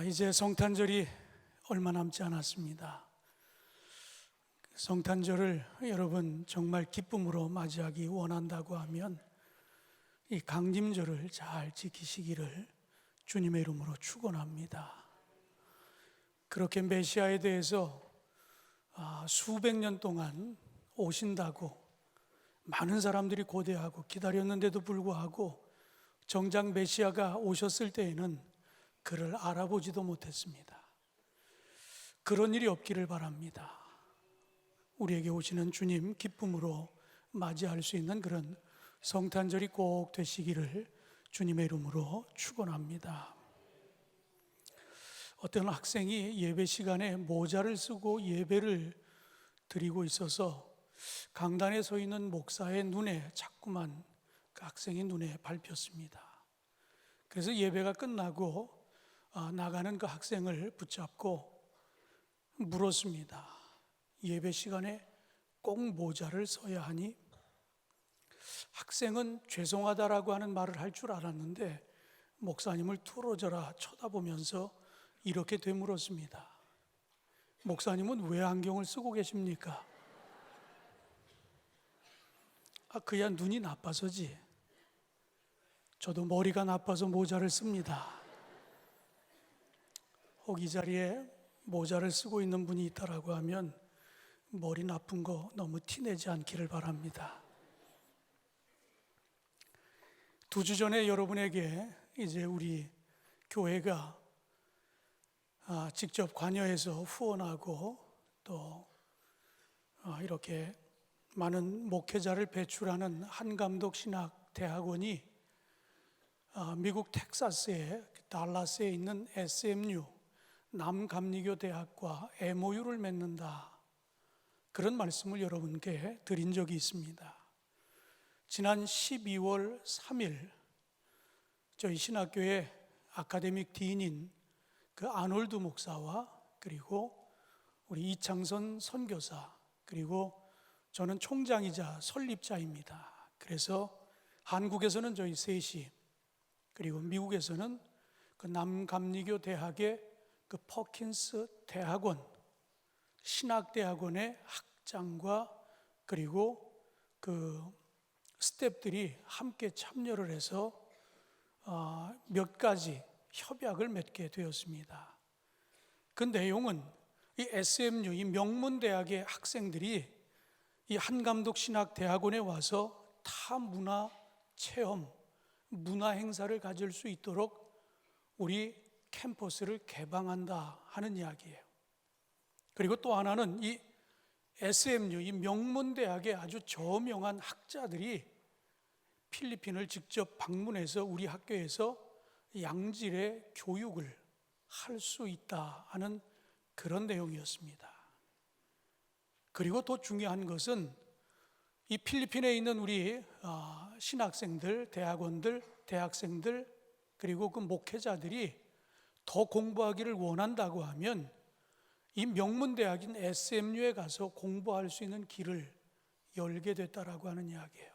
이제 성탄절이 얼마 남지 않았습니다. 성탄절을 여러분 정말 기쁨으로 맞이하기 원한다고 하면 이 강림절을 잘 지키시기를 주님의 이름으로 축원합니다. 그렇게 메시아에 대해서 수백 년 동안 오신다고 많은 사람들이 고대하고 기다렸는데도 불구하고 정작 메시아가 오셨을 때에는 그를 알아보지도 못했습니다. 그런 일이 없기를 바랍니다. 우리에게 오시는 주님 기쁨으로 맞이할 수 있는 그런 성탄절이 꼭 되시기를 주님의 이름으로 축원합니다. 어떤 학생이 예배 시간에 모자를 쓰고 예배를 드리고 있어서 강단에 서 있는 목사의 눈에 자꾸만 그 학생의 눈에 밟혔습니다. 그래서 예배가 끝나고 나가는 그 학생을 붙잡고 물었습니다. 예배 시간에 꼭 모자를 써야 하니? 학생은 죄송하다라고 하는 말을 할 줄 알았는데 목사님을 뚫어져라 쳐다보면서 이렇게 되물었습니다. 목사님은 왜 안경을 쓰고 계십니까? 그야 눈이 나빠서지. 저도 머리가 나빠서 모자를 씁니다. 혹 이 자리에 모자를 쓰고 있는 분이 있다라고 하면 머리 나쁜 거 너무 티내지 않기를 바랍니다. 2주 전에 여러분에게 이제 우리 교회가 직접 관여해서 후원하고 또 이렇게 많은 목회자를 배출하는 한감독 신학대학원이 미국 텍사스의 달라스에 있는 SMU 남감리교 대학과 MOU를 맺는다, 그런 말씀을 여러분께 드린 적이 있습니다. 지난 12월 3일 저희 신학교의 아카데믹 디인인 그 아놀드 목사와 그리고 우리 이창선 선교사, 그리고 저는 총장이자 설립자입니다. 그래서 한국에서는 저희 셋이, 그리고 미국에서는 그 남감리교 대학의 그 퍼킨스 대학원 신학대학원의 학장과 그리고 그 스태프들이 함께 참여를 해서 몇 가지 협약을 맺게 되었습니다. 그 내용은 이 SMU, 이 명문대학의 학생들이 이 한감독 신학대학원에 와서 타문화 체험, 문화 행사를 가질 수 있도록 우리 캠퍼스를 개방한다 하는 이야기예요. 그리고 또 하나는 이 SMU, 이 명문대학의 아주 저명한 학자들이 필리핀을 직접 방문해서 우리 학교에서 양질의 교육을 할 수 있다 하는 그런 내용이었습니다. 그리고 더 중요한 것은 이 필리핀에 있는 우리 신학생들, 대학원들, 대학생들, 그리고 그 목회자들이 더 공부하기를 원한다고 하면 이 명문대학인 SMU에 가서 공부할 수 있는 길을 열게 됐다라고 하는 이야기예요.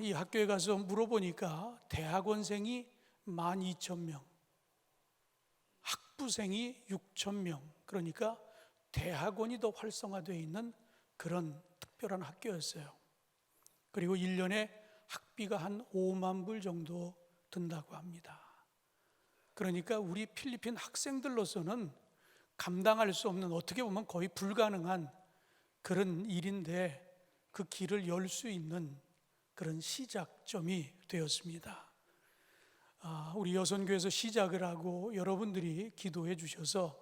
이 학교에 가서 물어보니까 대학원생이 12,000명, 학부생이 6,000명, 그러니까 대학원이 더 활성화되어 있는 그런 특별한 학교였어요. 그리고 1년에 학비가 한 5만 불 정도 든다고 합니다. 그러니까 우리 필리핀 학생들로서는 감당할 수 없는, 어떻게 보면 거의 불가능한 그런 일인데 그 길을 열 수 있는 그런 시작점이 되었습니다. 우리 여선교회에서 시작을 하고 여러분들이 기도해 주셔서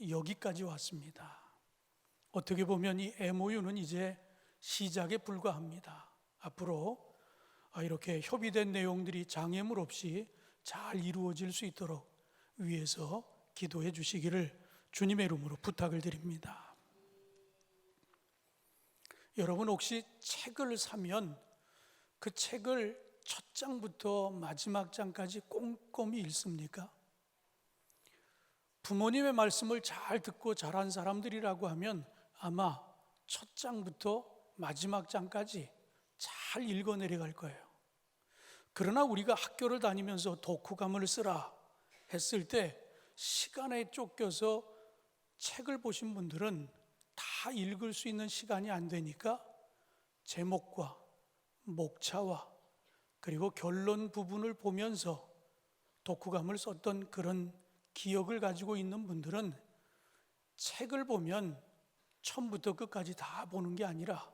여기까지 왔습니다. 어떻게 보면 이 MOU는 이제 시작에 불과합니다. 앞으로 이렇게 협의된 내용들이 장애물 없이 잘 이루어질 수 있도록 위에서 기도해 주시기를 주님의 이름으로 부탁을 드립니다. 여러분 혹시 책을 사면 그 책을 첫 장부터 마지막 장까지 꼼꼼히 읽습니까? 부모님의 말씀을 잘 듣고 자란 사람들이라고 하면 아마 첫 장부터 마지막 장까지 잘 읽어 내려갈 거예요. 그러나 우리가 학교를 다니면서 독후감을 쓰라, 했을 때 시간에 쫓겨서 책을 보신 분들은 다 읽을 수 있는 시간이 안 되니까 제목과 목차와 그리고 결론 부분을 보면서 독후감을 썼던 그런 기억을 가지고 있는 분들은 책을 보면 처음부터 끝까지 다 보는 게 아니라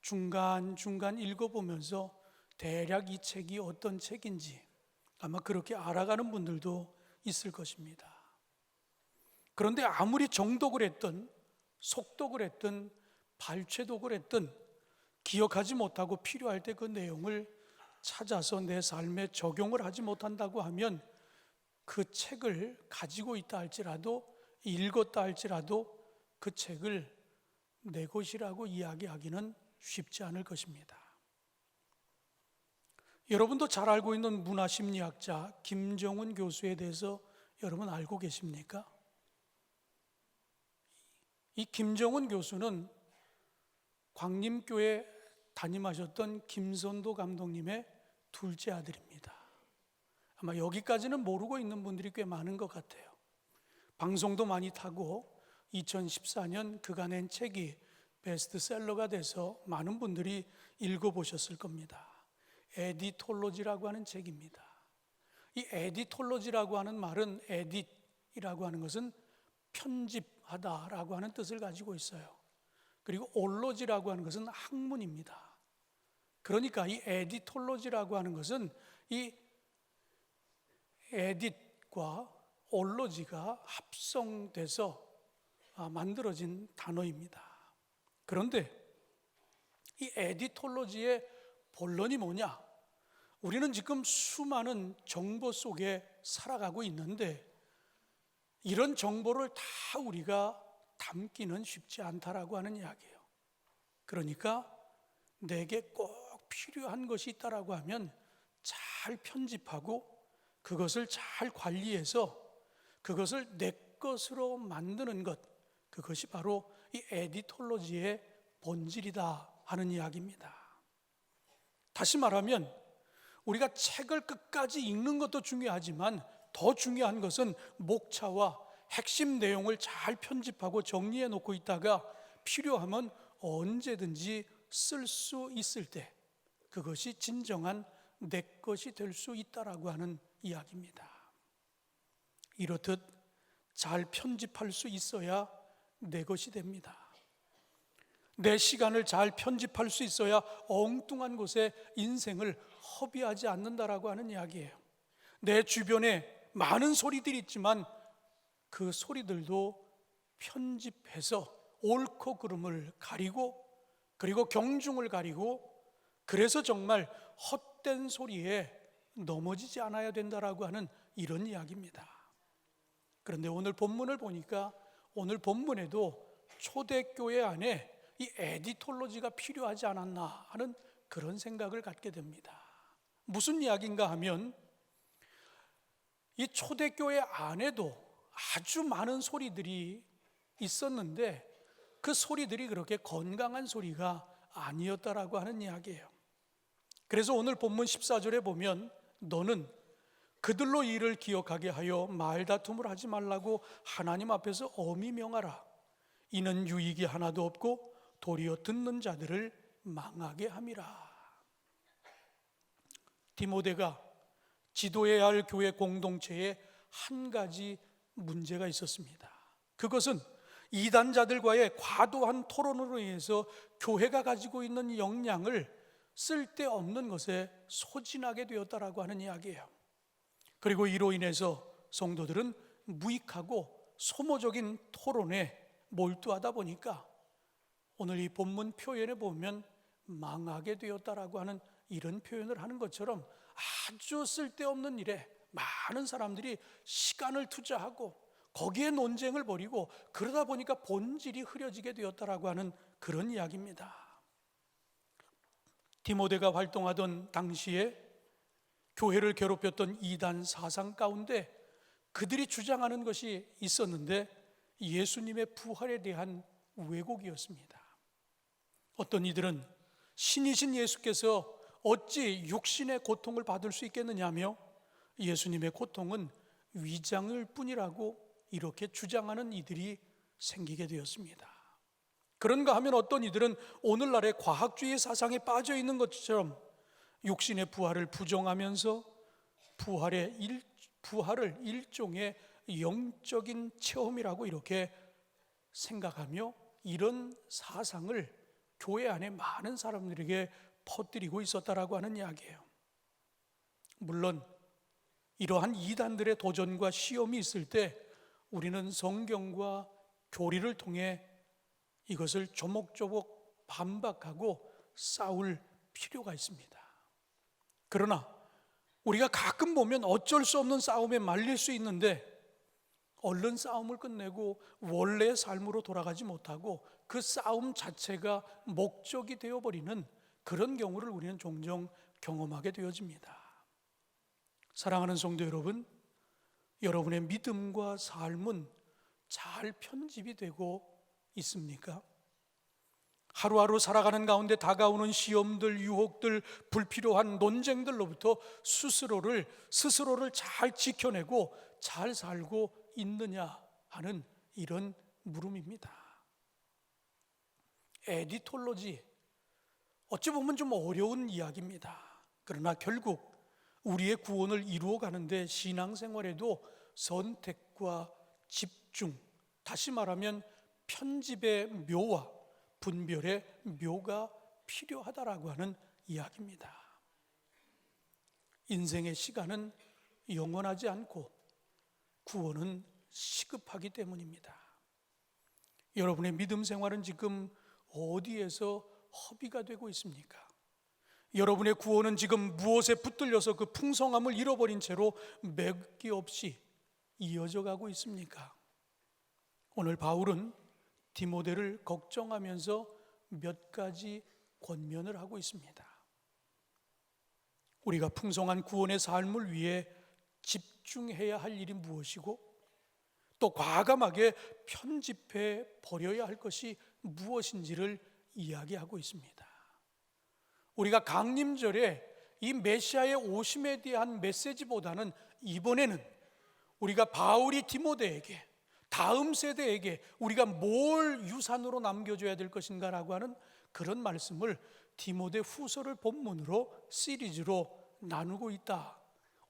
중간중간 읽어보면서 대략 이 책이 어떤 책인지 아마 그렇게 알아가는 분들도 있을 것입니다. 그런데 아무리 정독을 했든 속독을 했든 발췌독을 했든 기억하지 못하고 필요할 때 그 내용을 찾아서 내 삶에 적용을 하지 못한다고 하면 그 책을 가지고 있다 할지라도 읽었다 할지라도 그 책을 내 것이라고 이야기하기는 쉽지 않을 것입니다. 여러분도 잘 알고 있는 문화심리학자 김정은 교수에 대해서 여러분 알고 계십니까? 이 김정은 교수는 광림교회 담임하셨던 김선도 감독님의 둘째 아들입니다. 아마 여기까지는 모르고 있는 분들이 꽤 많은 것 같아요. 방송도 많이 타고 2014년 그가 낸 책이 베스트셀러가 돼서 많은 분들이 읽어보셨을 겁니다. 에디톨로지라고 하는 책입니다. 이 에디톨로지라고 하는 말은 에딧이라고 하는 것은 편집하다라고 하는 뜻을 가지고 있어요. 그리고 올로지라고 하는 것은 학문입니다. 그러니까 이 에디톨로지라고 하는 것은 이 에딧과 올로지가 합성돼서 만들어진 단어입니다. 그런데 이 에디톨로지의 본론이 뭐냐? 우리는 지금 수많은 정보 속에 살아가고 있는데 이런 정보를 다 우리가 담기는 쉽지 않다라고 하는 이야기예요. 그러니까 내게 꼭 필요한 것이 있다라고 하면 잘 편집하고 그것을 잘 관리해서 그것을 내 것으로 만드는 것, 그것이 바로 이 에디톨로지의 본질이다 하는 이야기입니다. 다시 말하면 우리가 책을 끝까지 읽는 것도 중요하지만 더 중요한 것은 목차와 핵심 내용을 잘 편집하고 정리해 놓고 있다가 필요하면 언제든지 쓸 수 있을 때 그것이 진정한 내 것이 될 수 있다라고 하는 이야기입니다. 이렇듯 잘 편집할 수 있어야 내 것이 됩니다. 내 시간을 잘 편집할 수 있어야 엉뚱한 곳에 인생을 허비하지 않는다라고 하는 이야기예요. 내 주변에 많은 소리들이 있지만 그 소리들도 편집해서 옳고 그름을 가리고 그리고 경중을 가리고 그래서 정말 헛된 소리에 넘어지지 않아야 된다라고 하는 이런 이야기입니다. 그런데 오늘 본문을 보니까 오늘 본문에도 초대교회 안에 이 에디톨로지가 필요하지 않았나 하는 그런 생각을 갖게 됩니다. 무슨 이야기인가 하면 이 초대교회 안에도 아주 많은 소리들이 있었는데 그 소리들이 그렇게 건강한 소리가 아니었다라고 하는 이야기예요. 그래서 오늘 본문 14절에 보면 너는 그들로 이를 기억하게 하여 말다툼을 하지 말라고 하나님 앞에서 엄히 명하라. 이는 유익이 하나도 없고 도리어 듣는 자들을 망하게 함이라. 디모데가 지도해야 할 교회 공동체에 한 가지 문제가 있었습니다. 그것은 이단자들과의 과도한 토론으로 인해서 교회가 가지고 있는 역량을 쓸데없는 것에 소진하게 되었다라고 하는 이야기예요. 그리고 이로 인해서 성도들은 무익하고 소모적인 토론에 몰두하다 보니까 오늘 이 본문 표현에 보면 망하게 되었다라고 하는 이런 표현을 하는 것처럼 아주 쓸데없는 일에 많은 사람들이 시간을 투자하고 거기에 논쟁을 벌이고 그러다 보니까 본질이 흐려지게 되었다라고 하는 그런 이야기입니다. 디모데가 활동하던 당시에 교회를 괴롭혔던 이단 사상 가운데 그들이 주장하는 것이 있었는데 예수님의 부활에 대한 왜곡이었습니다. 어떤 이들은 신이신 예수께서 어찌 육신의 고통을 받을 수 있겠느냐며 예수님의 고통은 위장일 뿐이라고 이렇게 주장하는 이들이 생기게 되었습니다. 그런가 하면 어떤 이들은 오늘날의 과학주의 사상에 빠져 있는 것처럼 육신의 부활을 부정하면서 부활을 일종의 영적인 체험이라고 이렇게 생각하며 이런 사상을 교회 안에 많은 사람들에게 퍼뜨리고 있었다라고 하는 이야기예요. 물론 이러한 이단들의 도전과 시험이 있을 때 우리는 성경과 교리를 통해 이것을 조목조목 반박하고 싸울 필요가 있습니다. 그러나 우리가 가끔 보면 어쩔 수 없는 싸움에 말릴 수 있는데 얼른 싸움을 끝내고 원래의 삶으로 돌아가지 못하고 그 싸움 자체가 목적이 되어버리는 그런 경우를 우리는 종종 경험하게 되어집니다. 사랑하는 성도 여러분, 여러분의 믿음과 삶은 잘 편집이 되고 있습니까? 하루하루 살아가는 가운데 다가오는 시험들, 유혹들, 불필요한 논쟁들로부터 스스로를 잘 지켜내고 잘 살고 있느냐 하는 이런 물음입니다. 에디톨로지, 어찌 보면 좀 어려운 이야기입니다. 그러나 결국 우리의 구원을 이루어 가는데 신앙생활에도 선택과 집중, 다시 말하면 편집의 묘와 분별의 묘가 필요하다라고 하는 이야기입니다. 인생의 시간은 영원하지 않고 구원은 시급하기 때문입니다. 여러분의 믿음 생활은 지금 어디에서 허비가 되고 있습니까? 여러분의 구원은 지금 무엇에 붙들려서 그 풍성함을 잃어버린 채로 맥이 없이 이어져 가고 있습니까? 오늘 바울은 디모데를 걱정하면서 몇 가지 권면을 하고 있습니다. 우리가 풍성한 구원의 삶을 위해 집중해야 할 일이 무엇이고 또 과감하게 편집해 버려야 할 것이 무엇인지를 이야기하고 있습니다. 우리가 강림절에 이 메시아의 오심에 대한 메시지보다는 이번에는 우리가 바울이 디모데에게, 다음 세대에게 우리가 뭘 유산으로 남겨줘야 될 것인가라고 하는 그런 말씀을 디모데 후서를 본문으로 시리즈로 나누고 있다.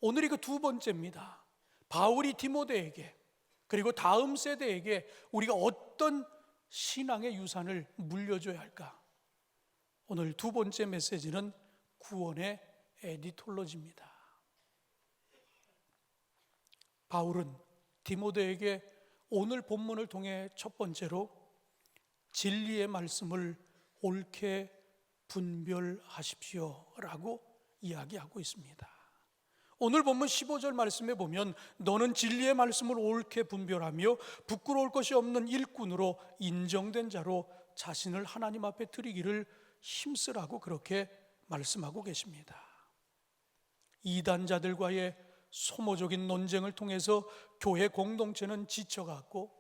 오늘이 그 두 번째입니다. 바울이 디모데에게 그리고 다음 세대에게 우리가 어떤 신앙의 유산을 물려줘야 할까? 오늘 두 번째 메시지는 구원의 에디톨로지입니다. 바울은 디모데에게 오늘 본문을 통해 첫 번째로 진리의 말씀을 옳게 분별하십시오 라고 이야기하고 있습니다. 오늘 본문 15절 말씀에 보면 너는 진리의 말씀을 옳게 분별하며 부끄러울 것이 없는 일꾼으로 인정된 자로 자신을 하나님 앞에 드리기를 힘쓰라고 그렇게 말씀하고 계십니다. 이단자들과의 소모적인 논쟁을 통해서 교회 공동체는 지쳐갔고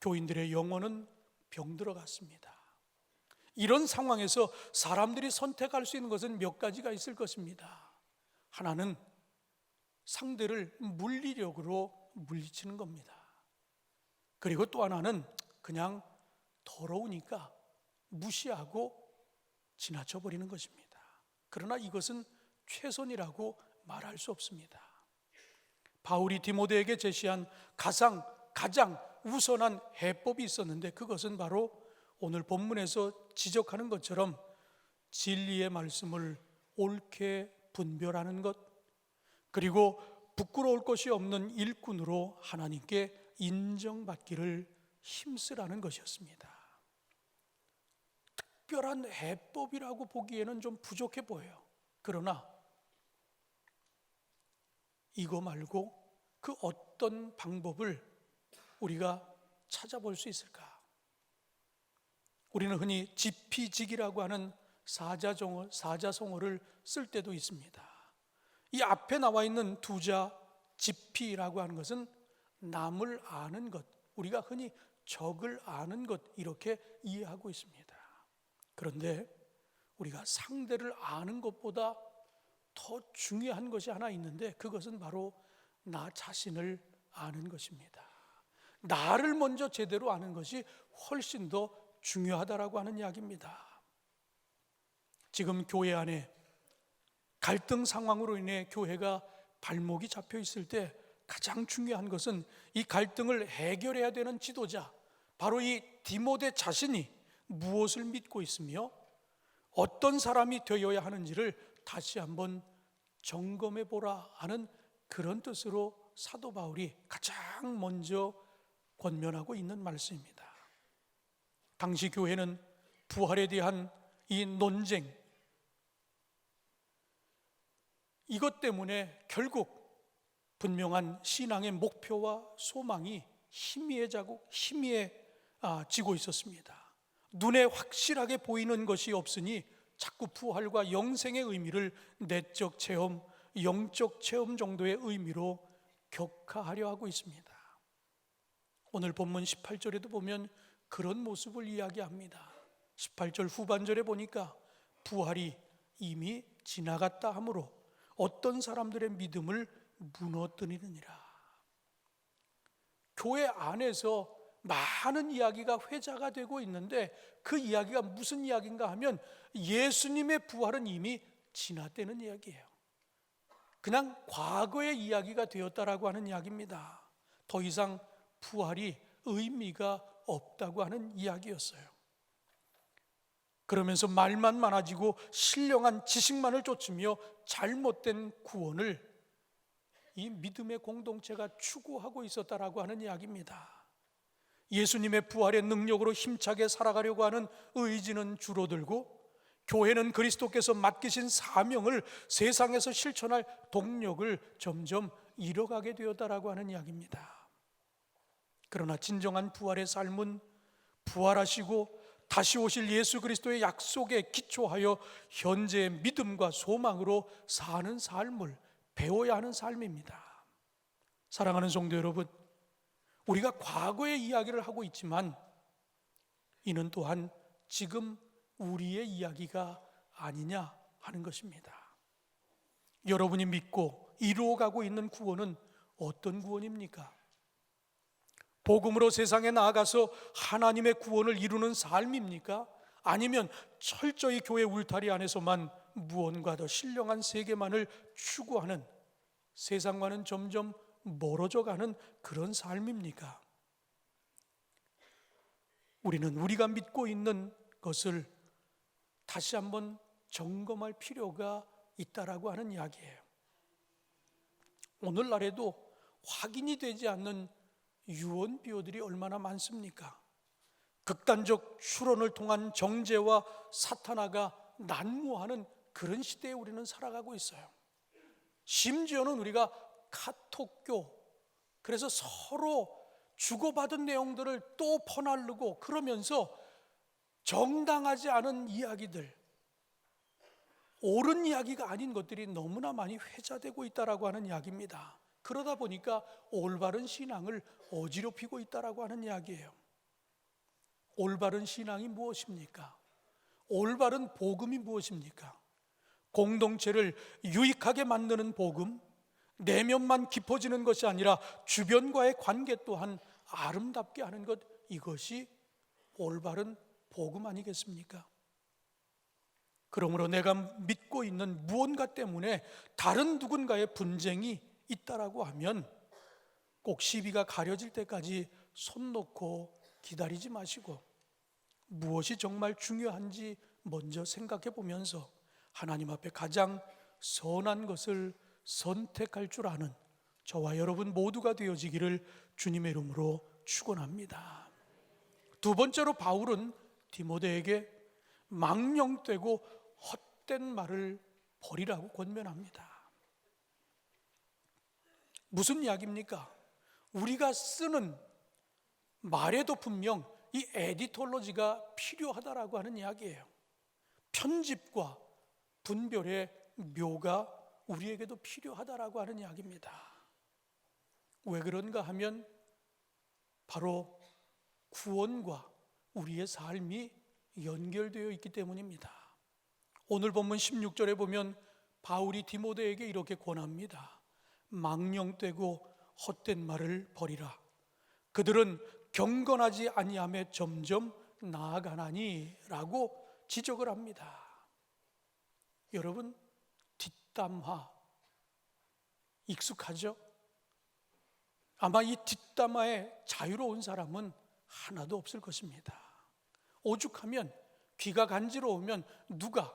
교인들의 영혼은 병들어갔습니다. 이런 상황에서 사람들이 선택할 수 있는 것은 몇 가지가 있을 것입니다. 하나는 상대를 물리력으로 물리치는 겁니다. 그리고 또 하나는 그냥 더러우니까 무시하고 지나쳐버리는 것입니다. 그러나 이것은 최선이라고 말할 수 없습니다. 바울이 디모데에게 제시한 가장 우선한 해법이 있었는데 그것은 바로 오늘 본문에서 지적하는 것처럼 진리의 말씀을 옳게 분별하는 것, 그리고 부끄러울 것이 없는 일꾼으로 하나님께 인정받기를 힘쓰라는 것이었습니다. 특별한 해법이라고 보기에는 좀 부족해 보여요. 그러나 이거 말고 그 어떤 방법을 우리가 찾아볼 수 있을까? 우리는 흔히 지피지기라고 하는 사자성어를 쓸 때도 있습니다. 이 앞에 나와 있는 두자 지피라고 하는 것은 남을 아는 것, 우리가 흔히 적을 아는 것 이렇게 이해하고 있습니다. 그런데 우리가 상대를 아는 것보다 더 중요한 것이 하나 있는데 그것은 바로 나 자신을 아는 것입니다. 나를 먼저 제대로 아는 것이 훨씬 더 중요하다라고 하는 이야기입니다. 지금 교회 안에 갈등 상황으로 인해 교회가 발목이 잡혀 있을 때 가장 중요한 것은 이 갈등을 해결해야 되는 지도자, 바로 이 디모데 자신이 무엇을 믿고 있으며 어떤 사람이 되어야 하는지를 다시 한번 점검해 보라 하는 그런 뜻으로 사도 바울이 가장 먼저 권면하고 있는 말씀입니다. 당시 교회는 부활에 대한 이 논쟁, 이것 때문에 결국 분명한 신앙의 목표와 소망이 희미해지고 있었습니다. 눈에 확실하게 보이는 것이 없으니 자꾸 부활과 영생의 의미를 내적 체험, 영적 체험 정도의 의미로 격화하려 하고 있습니다. 오늘 본문 18절에도 보면 그런 모습을 이야기합니다. 18절 후반절에 보니까 부활이 이미 지나갔다 하므로 어떤 사람들의 믿음을 무너뜨리느니라. 교회 안에서 많은 이야기가 회자가 되고 있는데 그 이야기가 무슨 이야기인가 하면 예수님의 부활은 이미 지났다는 이야기예요. 그냥 과거의 이야기가 되었다라고 하는 이야기입니다. 더 이상 부활이 의미가 없다고 하는 이야기였어요. 그러면서 말만 많아지고 신령한 지식만을 쫓으며 잘못된 구원을 이 믿음의 공동체가 추구하고 있었다라고 하는 이야기입니다. 예수님의 부활의 능력으로 힘차게 살아가려고 하는 의지는 줄어들고 교회는 그리스도께서 맡기신 사명을 세상에서 실천할 동력을 점점 잃어가게 되었다라고 하는 이야기입니다. 그러나 진정한 부활의 삶은 부활하시고 다시 오실 예수 그리스도의 약속에 기초하여 현재의 믿음과 소망으로 사는 삶을 배워야 하는 삶입니다. 사랑하는 성도 여러분, 우리가 과거의 이야기를 하고 있지만 이는 또한 지금 우리의 이야기가 아니냐 하는 것입니다. 여러분이 믿고 이루어가고 있는 구원은 어떤 구원입니까? 복음으로 세상에 나아가서 하나님의 구원을 이루는 삶입니까? 아니면 철저히 교회 울타리 안에서만 무언가 더 신령한 세계만을 추구하는, 세상과는 점점 멀어져가는 그런 삶입니까? 우리는 우리가 믿고 있는 것을 다시 한번 점검할 필요가 있다라고 하는 이야기예요. 오늘날에도 확인이 되지 않는 유언 비어들이 얼마나 많습니까? 극단적 추론을 통한 정죄와 사탄화가 난무하는 그런 시대에 우리는 살아가고 있어요. 심지어는 우리가 카톡교, 그래서 서로 주고받은 내용들을 또 퍼나르고 그러면서 정당하지 않은 이야기들, 옳은 이야기가 아닌 것들이 너무나 많이 회자되고 있다라고 하는 이야기입니다. 그러다 보니까 올바른 신앙을 어지럽히고 있다라고 하는 이야기예요. 올바른 신앙이 무엇입니까? 올바른 복음이 무엇입니까? 공동체를 유익하게 만드는 복음, 내면만 깊어지는 것이 아니라 주변과의 관계 또한 아름답게 하는 것, 이것이 올바른 복음 아니겠습니까? 그러므로 내가 믿고 있는 무언가 때문에 다른 누군가의 분쟁이 있다라고 하면 꼭 시비가 가려질 때까지 손 놓고 기다리지 마시고 무엇이 정말 중요한지 먼저 생각해 보면서 하나님 앞에 가장 선한 것을 선택할 줄 아는 저와 여러분 모두가 되어지기를 주님의 이름으로 축원합니다. 두 번째로 바울은 디모데에게 망령되고 헛된 말을 버리라고 권면합니다. 무슨 이야기입니까? 우리가 쓰는 말에도 분명 이 에디톨로지가 필요하다라고 하는 이야기예요. 편집과 분별의 묘가 우리에게도 필요하다라고 하는 이야기입니다. 왜 그런가 하면 바로 구원과 우리의 삶이 연결되어 있기 때문입니다. 오늘 본문 16절에 보면 바울이 디모데에게 이렇게 권합니다. 망령되고 헛된 말을 버리라. 그들은 경건하지 아니함에 점점 나아가나니 라고 지적을 합니다. 여러분, 뒷담화 익숙하죠? 아마 이 뒷담화에 자유로운 사람은 하나도 없을 것입니다. 오죽하면 귀가 간지러우면 누가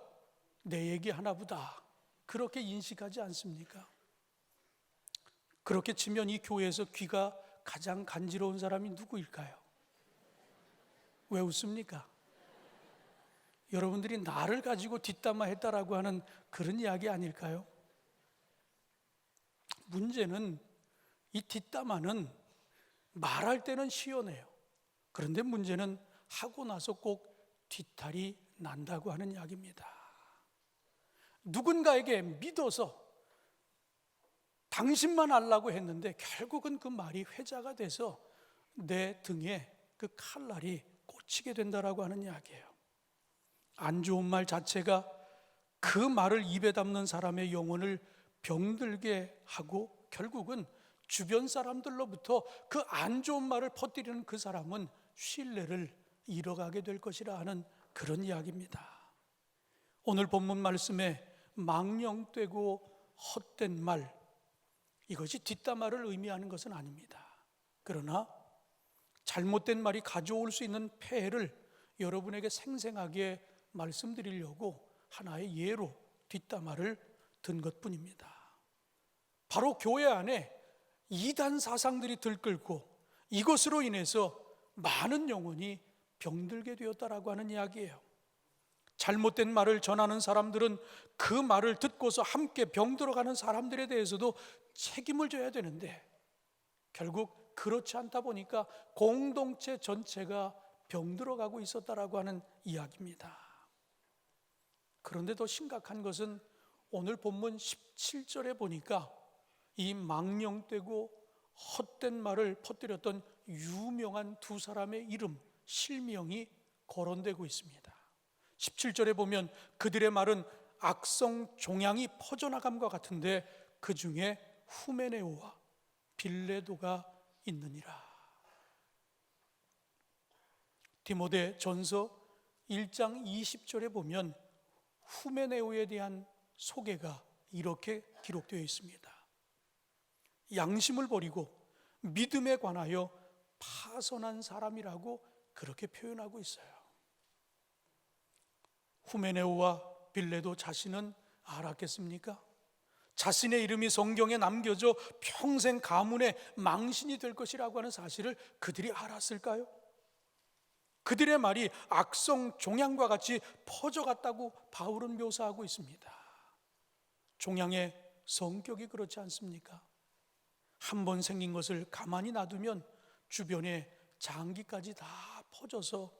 내 얘기 하나보다 그렇게 인식하지 않습니까? 그렇게 치면 이 교회에서 귀가 가장 간지러운 사람이 누구일까요? 왜 웃습니까? 여러분들이 나를 가지고 뒷담화했다라고 하는 그런 이야기 아닐까요? 문제는 이 뒷담화는 말할 때는 시원해요. 그런데 문제는 하고 나서 꼭 뒤탈이 난다고 하는 이야기입니다. 누군가에게 믿어서 당신만 알라고 했는데 결국은 그 말이 회자가 돼서 내 등에 그 칼날이 꽂히게 된다라고 하는 이야기예요. 안 좋은 말 자체가 그 말을 입에 담는 사람의 영혼을 병들게 하고 결국은 주변 사람들로부터 그 안 좋은 말을 퍼뜨리는 그 사람은 신뢰를 잃어가게 될 것이라 하는 그런 이야기입니다. 오늘 본문 말씀에 망령되고 헛된 말, 이것이 뒷담화를 의미하는 것은 아닙니다. 그러나 잘못된 말이 가져올 수 있는 폐해를 여러분에게 생생하게 말씀드리려고 하나의 예로 뒷담화를 든 것뿐입니다. 바로 교회 안에 이단 사상들이 들끓고 이것으로 인해서 많은 영혼이 병들게 되었다라고 하는 이야기예요. 잘못된 말을 전하는 사람들은 그 말을 듣고서 함께 병들어가는 사람들에 대해서도 책임을 져야 되는데 결국 그렇지 않다 보니까 공동체 전체가 병들어가고 있었다라고 하는 이야기입니다. 그런데 더 심각한 것은 오늘 본문 17절에 보니까 이 망령되고 헛된 말을 퍼뜨렸던 유명한 두 사람의 이름, 실명이 거론되고 있습니다. 17절에 보면 그들의 말은 악성 종양이 퍼져나감과 같은데 그 중에 후메네오와 빌레도가 있느니라. 디모데 전서 1장 20절에 보면 후메네오에 대한 소개가 이렇게 기록되어 있습니다. 양심을 버리고 믿음에 관하여 파선한 사람이라고 그렇게 표현하고 있어요. 후메네오와 빌레도 자신은 알았겠습니까? 자신의 이름이 성경에 남겨져 평생 가문의 망신이 될 것이라고 하는 사실을 그들이 알았을까요? 그들의 말이 악성 종양과 같이 퍼져갔다고 바울은 묘사하고 있습니다. 종양의 성격이 그렇지 않습니까? 한번 생긴 것을 가만히 놔두면 주변에 장기까지 다 퍼져서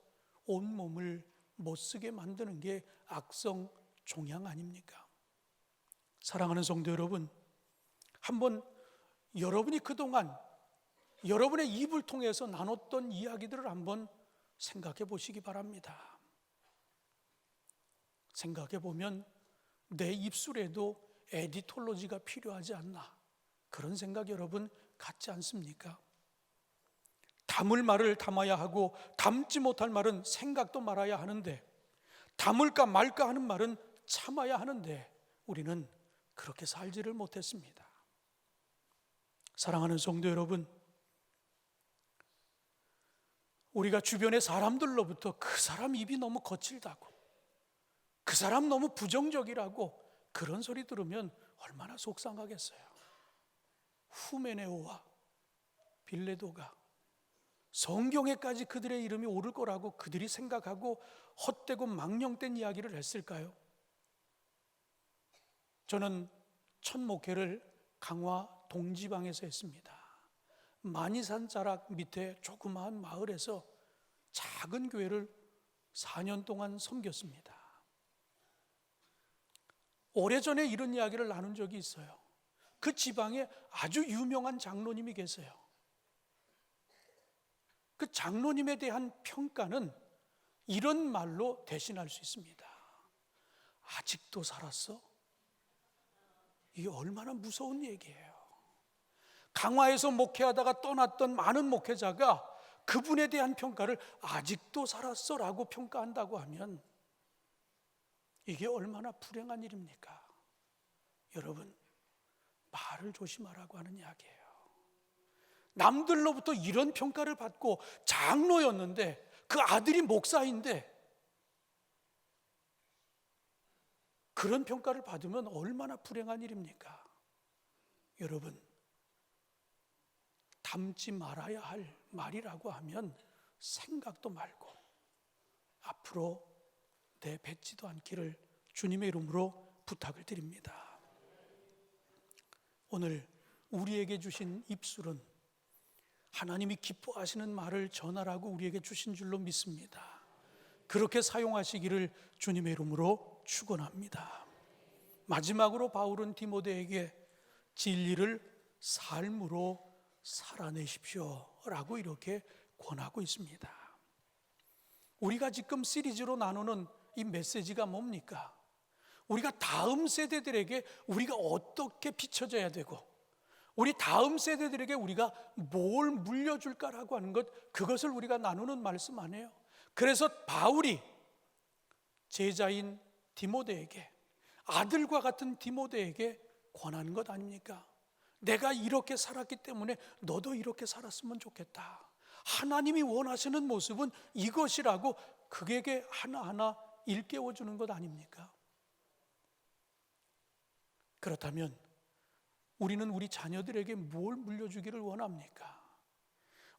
온몸을 못쓰게 만드는 게 악성 종양 아닙니까? 사랑하는 성도 여러분, 한번 여러분이 그동안 여러분의 입을 통해서 나눴던 이야기들을 한번 생각해 보시기 바랍니다. 생각해 보면 내 입술에도 에디톨로지가 필요하지 않나, 그런 생각 여러분 갖지 않습니까? 담을 말을 담아야 하고 담지 못할 말은 생각도 말아야 하는데 담을까 말까 하는 말은 참아야 하는데 우리는 그렇게 살지를 못했습니다. 사랑하는 성도 여러분, 우리가 주변의 사람들로부터 그 사람 입이 너무 거칠다고, 그 사람 너무 부정적이라고 그런 소리 들으면 얼마나 속상하겠어요. 후메네오와 빌레도가 성경에까지 그들의 이름이 오를 거라고 그들이 생각하고 헛되고 망령된 이야기를 했을까요? 저는 첫 목회를 강화 동지방에서 했습니다. 만이산 자락 밑에 조그마한 마을에서 작은 교회를 4년 동안 섬겼습니다. 오래전에 이런 이야기를 나눈 적이 있어요. 그 지방에 아주 유명한 장로님이 계세요. 그 장로님에 대한 평가는 이런 말로 대신할 수 있습니다. 아직도 살았어? 이게 얼마나 무서운 얘기예요. 강화에서 목회하다가 떠났던 많은 목회자가 그분에 대한 평가를 아직도 살았어라고 평가한다고 하면 이게 얼마나 불행한 일입니까? 여러분, 말을 조심하라고 하는 이야기예요. 남들로부터 이런 평가를 받고 장로였는데 그 아들이 목사인데 그런 평가를 받으면 얼마나 불행한 일입니까? 여러분, 담지 말아야 할 말이라고 하면 생각도 말고 앞으로 내뱉지도 않기를 주님의 이름으로 부탁을 드립니다. 오늘 우리에게 주신 입술은 하나님이 기뻐하시는 말을 전하라고 우리에게 주신 줄로 믿습니다. 그렇게 사용하시기를 주님의 이름으로 축원합니다. 마지막으로 바울은 디모데에게 진리를 삶으로 살아내십시오라고 이렇게 권하고 있습니다. 우리가 지금 시리즈로 나누는 이 메시지가 뭡니까? 우리가 다음 세대들에게 우리가 어떻게 비춰져야 되고 우리 다음 세대들에게 우리가 뭘 물려줄까라고 하는 것, 그것을 우리가 나누는 말씀 아니에요. 그래서 바울이 제자인 디모데에게, 아들과 같은 디모데에게 권하는 것 아닙니까? 내가 이렇게 살았기 때문에 너도 이렇게 살았으면 좋겠다. 하나님이 원하시는 모습은 이것이라고 그에게 하나하나 일깨워주는 것 아닙니까? 그렇다면 우리는 우리 자녀들에게 뭘 물려주기를 원합니까?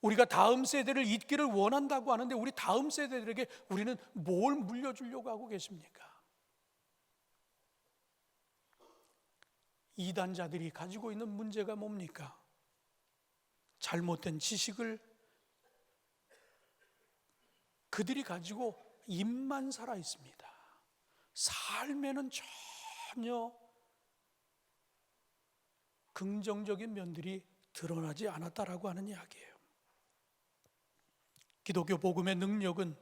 우리가 다음 세대를 잇기를 원한다고 하는데 우리 다음 세대들에게 우리는 뭘 물려주려고 하고 계십니까? 이단자들이 가지고 있는 문제가 뭡니까? 잘못된 지식을 그들이 가지고 입만 살아 있습니다. 삶에는 전혀 긍정적인 면들이 드러나지 않았다라고 하는 이야기예요. 기독교 복음의 능력은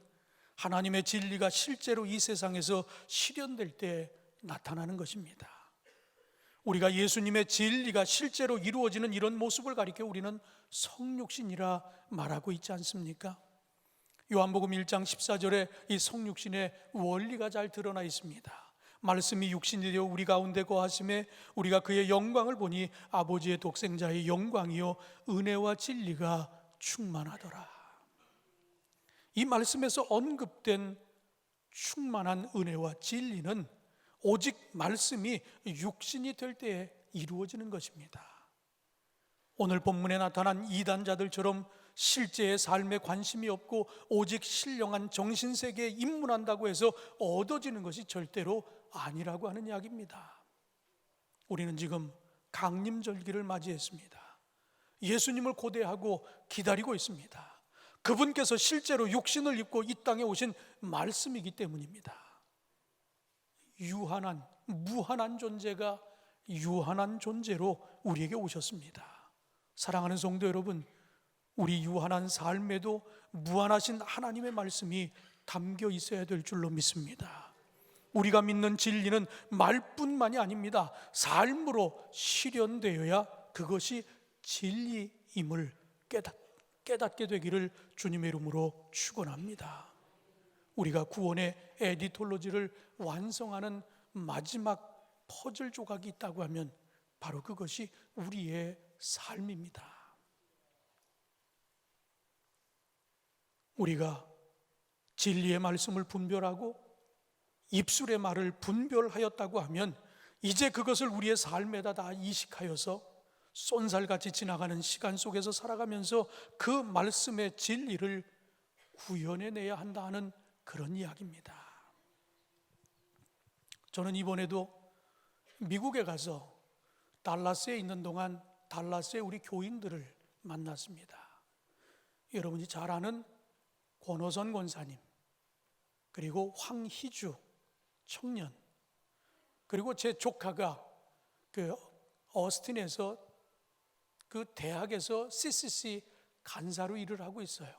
하나님의 진리가 실제로 이 세상에서 실현될 때 나타나는 것입니다. 우리가 예수님의 진리가 실제로 이루어지는 이런 모습을 가리켜 우리는 성육신이라 말하고 있지 않습니까? 요한복음 1장 14절에 이 성육신의 원리가 잘 드러나 있습니다. 말씀이 육신이 되어 우리 가운데 거하심에 우리가 그의 영광을 보니 아버지의 독생자의 영광이요 은혜와 진리가 충만하더라. 이 말씀에서 언급된 충만한 은혜와 진리는 오직 말씀이 육신이 될 때에 이루어지는 것입니다. 오늘 본문에 나타난 이단자들처럼 실제의 삶에 관심이 없고 오직 신령한 정신세계에 입문한다고 해서 얻어지는 것이 절대로 아니라고 하는 이야기입니다. 우리는 지금 강림절기를 맞이했습니다. 예수님을 고대하고 기다리고 있습니다. 그분께서 실제로 육신을 입고 이 땅에 오신 말씀이기 때문입니다. 유한한, 무한한 존재가 유한한 존재로 우리에게 오셨습니다. 사랑하는 성도 여러분, 우리 유한한 삶에도 무한하신 하나님의 말씀이 담겨 있어야 될 줄로 믿습니다. 우리가 믿는 진리는 말뿐만이 아닙니다. 삶으로 실현되어야 그것이 진리임을 깨닫게 되기를 주님의 이름으로 축원합니다. 우리가 구원의 에디톨로지를 완성하는 마지막 퍼즐 조각이 있다고 하면 바로 그것이 우리의 삶입니다. 우리가 진리의 말씀을 분별하고 입술의 말을 분별하였다고 하면 이제 그것을 우리의 삶에다 다 이식하여서 쏜살같이 지나가는 시간 속에서 살아가면서 그 말씀의 진리를 구현해내야 한다는 그런 이야기입니다. 저는 이번에도 미국에 가서 달라스에 있는 동안 달라스의 우리 교인들을 만났습니다. 여러분이 잘 아는 권호선 권사님, 그리고 황희주 청년, 그리고 제 조카가 그 어스틴에서 그 대학에서 CCC 간사로 일을 하고 있어요.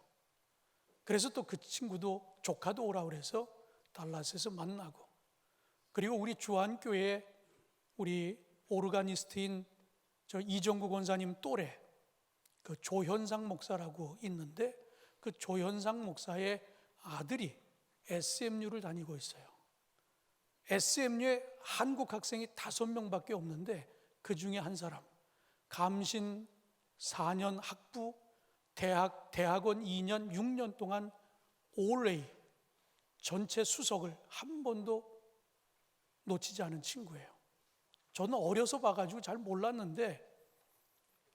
그래서 또 그 친구도 조카도 오라고 그래서 달라스에서 만나고, 그리고 우리 주한교회 우리 오르가니스트인 저 이정구 권사님 또래 그 조현상 목사라고 있는데 그 조현상 목사의 아들이 SMU를 다니고 있어요. SMU에 한국 학생이 5명밖에 없는데 그 중에 한 사람, 감신 4년 학부, 대학원 2년, 6년 동안 올레이 전체 수석을 한 번도 놓치지 않은 친구예요. 저는 어려서 봐가지고 잘 몰랐는데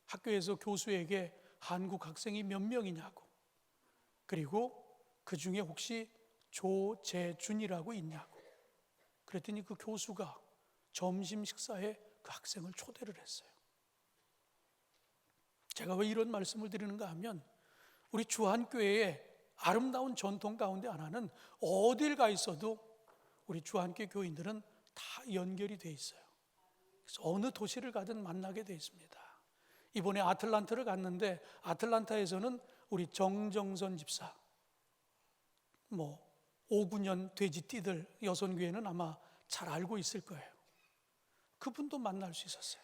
학교에서 교수에게 한국 학생이 몇 명이냐고, 그리고 그 중에 혹시 조재준이라고 있냐고 그랬더니 그 교수가 점심 식사에 그 학생을 초대를 했어요. 제가 왜 이런 말씀을 드리는가 하면 우리 주한교회의 아름다운 전통 가운데 하나는 어딜 가 있어도 우리 주한교회 교인들은 다 연결이 돼 있어요. 그래서 어느 도시를 가든 만나게 돼 있습니다. 이번에 아틀란타를 갔는데 아틀란타에서는 우리 정정선 집사, 5~9년 돼지띠들 여선교회는 아마 잘 알고 있을 거예요. 그분도 만날 수 있었어요.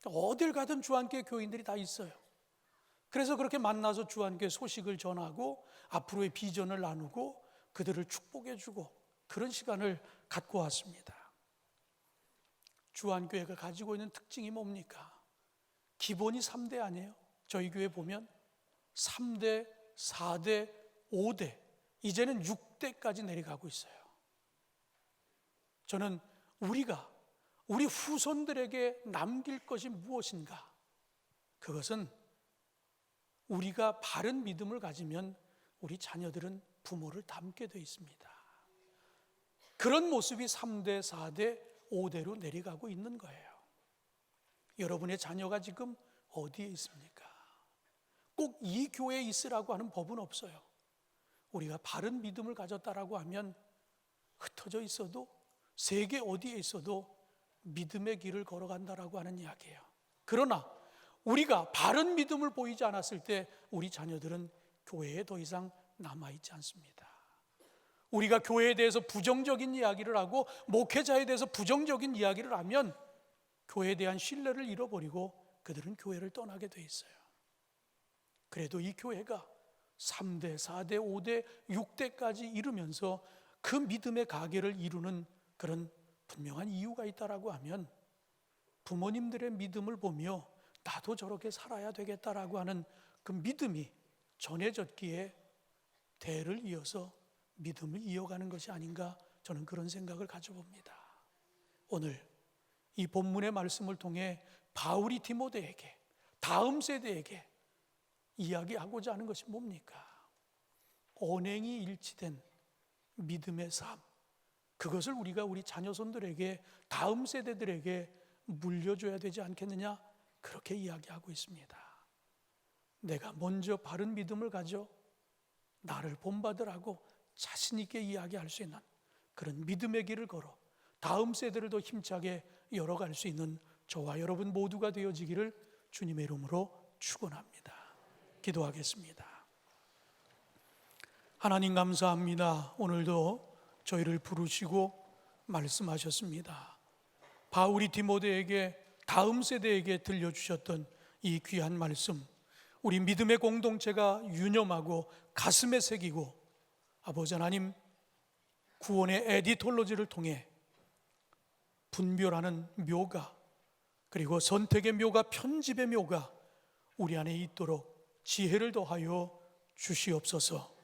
어딜 가든 주한교회 교인들이 다 있어요. 그래서 그렇게 만나서 주한교회 소식을 전하고 앞으로의 비전을 나누고 그들을 축복해주고 그런 시간을 갖고 왔습니다. 주한교회가 가지고 있는 특징이 뭡니까? 기본이 3대 아니에요? 저희 교회 보면 3대, 4대, 5대, 이제는 6대까지 내려가고 있어요. 저는 우리 후손들에게 남길 것이 무엇인가? 그것은 우리가 바른 믿음을 가지면 우리 자녀들은 부모를 닮게 되어 있습니다. 그런 모습이 3대, 4대, 5대로 내려가고 있는 거예요. 여러분의 자녀가 지금 어디에 있습니까? 꼭 이 교회에 있으라고 하는 법은 없어요. 우리가 바른 믿음을 가졌다라고 하면 흩어져 있어도 세계 어디에 있어도 믿음의 길을 걸어간다라고 하는 이야기예요. 그러나 우리가 바른 믿음을 보이지 않았을 때 우리 자녀들은 교회에 더 이상 남아있지 않습니다. 우리가 교회에 대해서 부정적인 이야기를 하고 목회자에 대해서 부정적인 이야기를 하면 교회에 대한 신뢰를 잃어버리고 그들은 교회를 떠나게 돼 있어요. 그래도 이 교회가 3대, 4대, 5대, 6대까지 이루면서 그 믿음의 가계를 이루는 그런 분명한 이유가 있다라고 하면 부모님들의 믿음을 보며 나도 저렇게 살아야 되겠다라고 하는 그 믿음이 전해졌기에 대를 이어서 믿음을 이어가는 것이 아닌가, 저는 그런 생각을 가져봅니다. 오늘 이 본문의 말씀을 통해 바울이 디모데에게, 다음 세대에게 이야기하고자 하는 것이 뭡니까? 언행이 일치된 믿음의 삶, 그것을 우리가 우리 자녀손들에게, 다음 세대들에게 물려줘야 되지 않겠느냐, 그렇게 이야기하고 있습니다. 내가 먼저 바른 믿음을 가져 나를 본받으라고 자신 있게 이야기할 수 있는 그런 믿음의 길을 걸어 다음 세대를 더 힘차게 열어갈 수 있는 저와 여러분 모두가 되어지기를 주님의 이름으로 축원합니다. 기도하겠습니다. 하나님 감사합니다. 오늘도 저희를 부르시고 말씀하셨습니다. 바울이 디모데에게, 다음 세대에게 들려주셨던 이 귀한 말씀, 우리 믿음의 공동체가 유념하고 가슴에 새기고 아버지 하나님 구원의 에디톨로지를 통해 분별하는 묘가, 그리고 선택의 묘가, 편집의 묘가 우리 안에 있도록 지혜를 더하여 주시옵소서.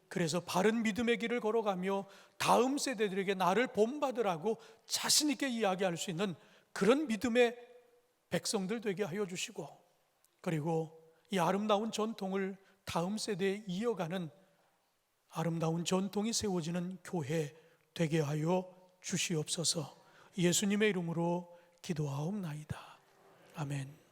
그래서 바른 믿음의 길을 걸어가며 다음 세대들에게 나를 본받으라고 자신 있게 이야기할 수 있는 그런 믿음의 백성들 되게 하여 주시고, 그리고 이 아름다운 전통을 다음 세대에 이어가는 아름다운 전통이 세워지는 교회 되게 하여 주시옵소서. 예수님의 이름으로 기도하옵나이다. 아멘.